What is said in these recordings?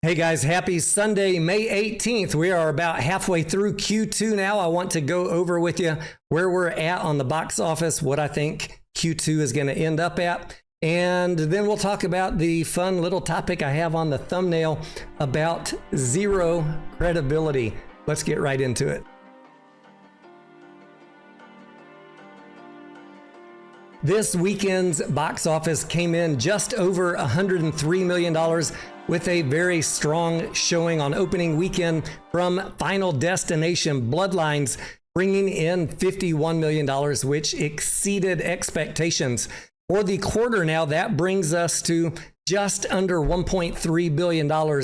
Hey guys, happy Sunday, May 18th. We are about halfway through Q2 now. I want to go over with you where we're at on the box office, what I think Q2 is going to end up at. And then we'll talk about the fun little topic I have on the thumbnail about zero credibility. Let's get right into it. This weekend's box office came in just over $103 million with a very strong showing on opening weekend from Final Destination Bloodlines, bringing in $51 million, which exceeded expectations. For the quarter now, that brings us to just under $1.3 billion.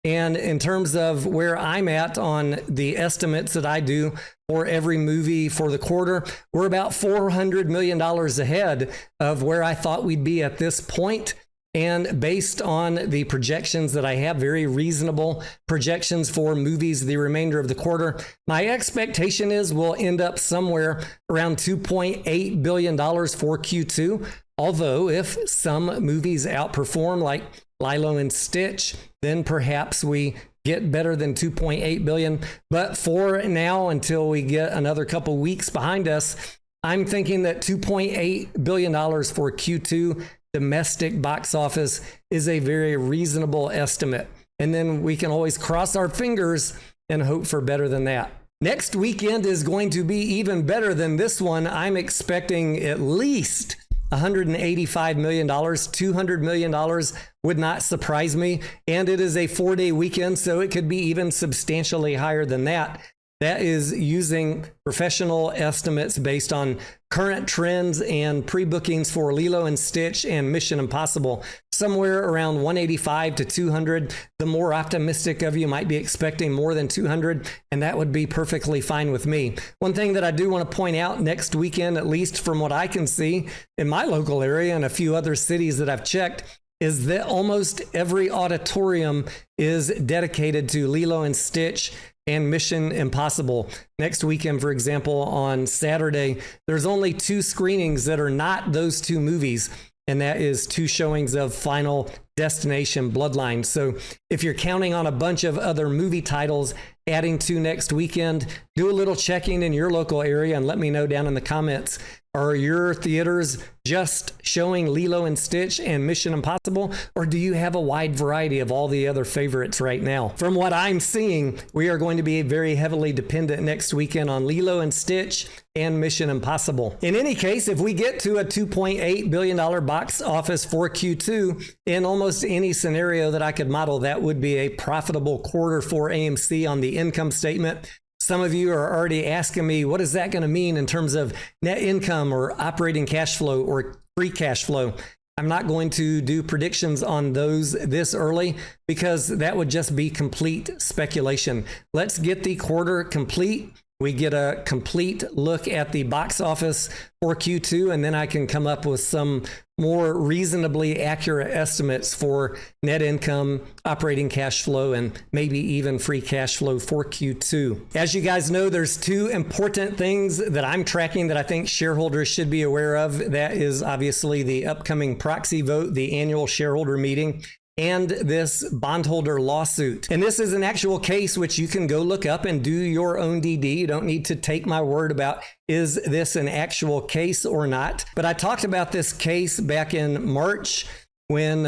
And in terms of where I'm at on the estimates that I do for every movie for the quarter, we're about $400 million ahead of where I thought we'd be at this point. And based on the projections that I have, very reasonable projections for movies the remainder of the quarter, my expectation is we'll end up somewhere around $2.8 billion for Q2. Although if some movies outperform like Lilo and Stitch, then perhaps we get better than 2.8 billion. But for now, until we get another couple weeks behind us, I'm thinking that $2.8 billion for Q2 domestic box office is a very reasonable estimate. And then we can always cross our fingers and hope for better than that. Next weekend is going to be even better than this one. I'm expecting at least $185 million, $200 million would not surprise me. And it is a 4-day weekend, so it could be even substantially higher than that. That is using professional estimates based on current trends and pre-bookings for Lilo and Stitch and Mission Impossible. Somewhere around 185 to 200. The more optimistic of you might be expecting more than 200, and that would be perfectly fine with me. One thing that I do want to point out next weekend, at least from what I can see in my local area and a few other cities that I've checked, is that almost every auditorium is dedicated to Lilo and Stitch and Mission Impossible. Next weekend, for example, on Saturday, there's only 2 screenings that are not those 2 movies, and that is 2 showings of Final Destination Bloodlines. So if you're counting on a bunch of other movie titles adding to next weekend, do a little checking in your local area and let me know down in the comments. Are your theaters just showing Lilo and Stitch and Mission Impossible, or do you have a wide variety of all the other favorites right now? From what I'm seeing, we are going to be very heavily dependent next weekend on Lilo and Stitch and Mission Impossible. In any case, if we get to a $2.8 billion box office for Q2, in almost any scenario that I could model, that would be a profitable quarter for AMC on the income statement. Some of you are already asking me, what is that going to mean in terms of net income or operating cash flow or free cash flow? I'm not going to do predictions on those this early because that would just be complete speculation. Let's get the quarter complete. We get a complete look at the box office for Q2, and then I can come up with some more reasonably accurate estimates for net income, operating cash flow, and maybe even free cash flow for Q2. As you guys know, there's 2 important things that I'm tracking that I think shareholders should be aware of. That is obviously the upcoming proxy vote, the annual shareholder meeting, and this bondholder lawsuit. And this is an actual case which you can go look up and do your own DD. You don't need to take my word about is this an actual case or not. But I talked about this case back in March when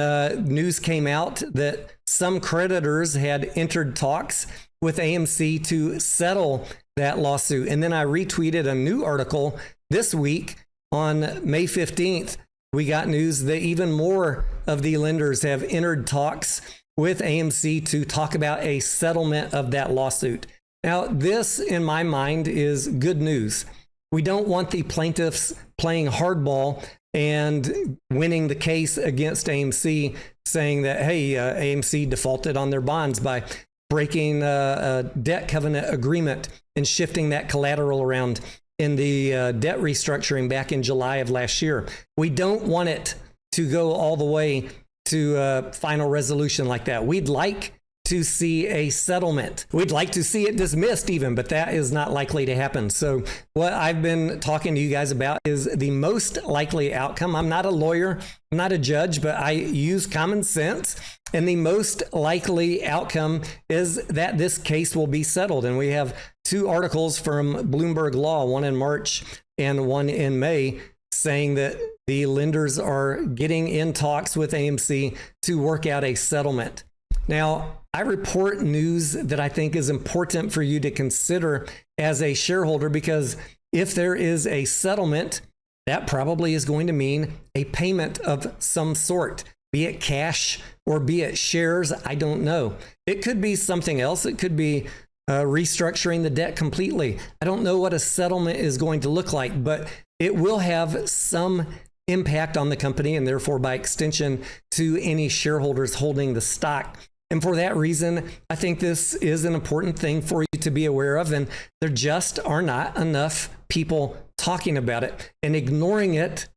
news came out that some creditors had entered talks with AMC to settle that lawsuit. And then I retweeted a new article this week on May 15th. We got news that even more of the lenders have entered talks with AMC to talk about a settlement of that lawsuit. Now, this, in my mind, is good news. We don't want the plaintiffs playing hardball and winning the case against AMC, saying that, hey, AMC defaulted on their bonds by breaking a debt covenant agreement and shifting that collateral around in the debt restructuring back in July of last year. We don't want it to go all the way to final resolution like that. We'd like to see a settlement. We'd like to see it dismissed even, but that is not likely to happen. So what I've been talking to you guys about is the most likely outcome. I'm not a lawyer, I'm not a judge, but I use common sense. And the most likely outcome is that this case will be settled. And we have two articles from Bloomberg Law, one in March and one in May, saying that the lenders are getting in talks with AMC to work out a settlement. Now, I report news that I think is important for you to consider as a shareholder, because if there is a settlement, that probably is going to mean a payment of some sort, be it cash or be it shares. I don't know. It could be something else. It could be restructuring the debt completely. I don't know what a settlement is going to look like, but it will have some impact on the company and therefore by extension to any shareholders holding the stock. And for that reason, I think this is an important thing for you to be aware of. And there just are not enough people talking about it, and ignoring it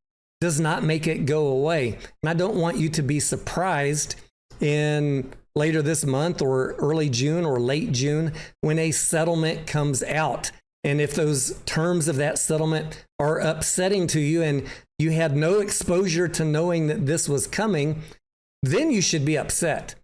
does not make it go away. And I don't want you to be surprised in later this month or early June or late June when a settlement comes out. And if those terms of that settlement are upsetting to you and you had no exposure to knowing that this was coming, then you should be upset.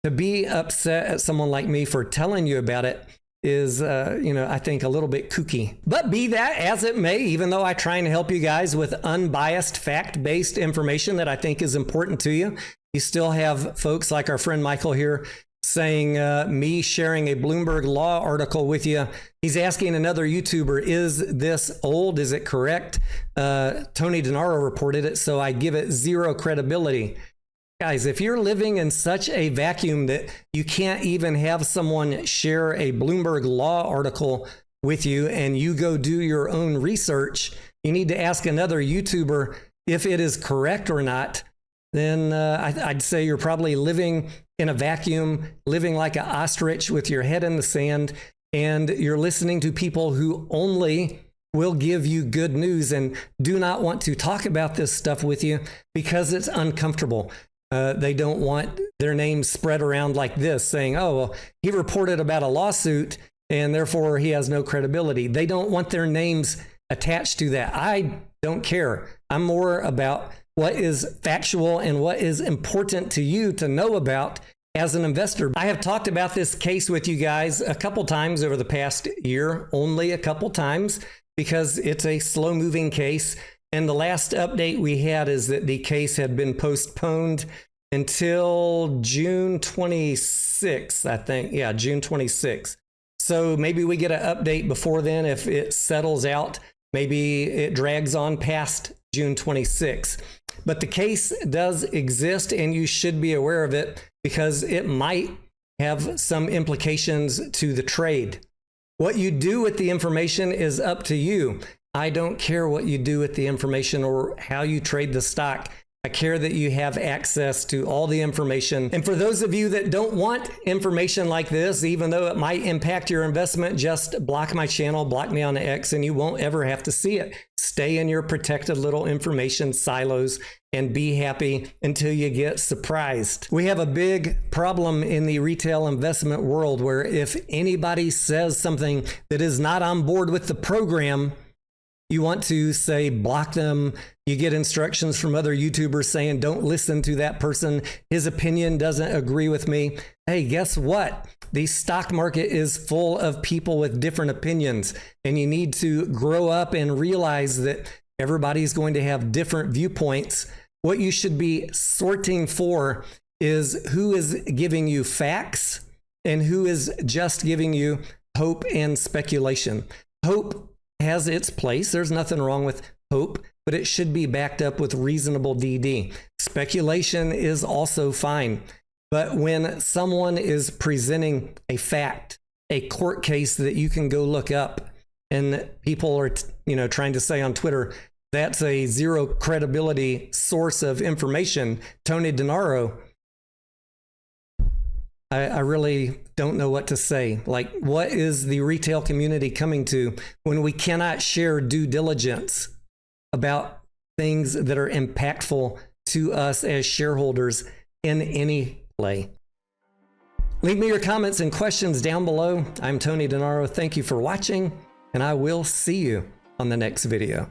To be upset at someone like me for telling you about it is, I think a little bit kooky. But be that as it may, even though I try and help you guys with unbiased, fact-based information that I think is important to you, you still have folks like our friend Michael here saying me sharing a Bloomberg Law article with you. He's asking another YouTuber, is this old? Is it correct? Tony Denaro reported it, so I give it zero credibility. Guys, if you're living in such a vacuum that you can't even have someone share a Bloomberg Law article with you and you go do your own research, you need to ask another YouTuber if it is correct or not. Then I'd say you're probably living in a vacuum, living like an ostrich with your head in the sand, and you're listening to people who only will give you good news and do not want to talk about this stuff with you because it's uncomfortable. They don't want their name spread around like this, saying, oh, well, he reported about a lawsuit and therefore he has no credibility. They don't want their names attached to that. I don't care. I'm more about what is factual and what is important to you to know about as an investor. I have talked about this case with you guys a couple times over the past year, only a couple times, because it's a slow moving case. And the last update we had is that the case had been postponed until June 26th, I think. Yeah, June 26th. So maybe we get an update before then if it settles out. Maybe it drags on past June 26th. But the case does exist and you should be aware of it because it might have some implications to the trade. What you do with the information is up to you. I don't care what you do with the information or how you trade the stock. I care that you have access to all the information. And for those of you that don't want information like this, even though it might impact your investment, just block my channel, block me on X, and you won't ever have to see it. Stay in your protected little information silos and be happy until you get surprised. We have a big problem in the retail investment world where if anybody says something that is not on board with the program, you want to say block them. You get instructions from other YouTubers saying don't listen to that person. His opinion doesn't agree with me. Hey, guess what? The stock market is full of people with different opinions, and you need to grow up and realize that everybody's going to have different viewpoints. What you should be sorting for is who is giving you facts and who is just giving you hope and speculation. Hope has its place. There's nothing wrong with hope, but it should be backed up with reasonable DD. Speculation is also fine. But when someone is presenting a fact, a court case that you can go look up, and people are, trying to say on Twitter, that's a zero credibility source of information, Tony Denaro, I really don't know what to say. Like, what is the retail community coming to when we cannot share due diligence about things that are impactful to us as shareholders in any play? Leave me your comments and questions down below. I'm Tony Denaro. Thank you for watching, and I will see you on the next video.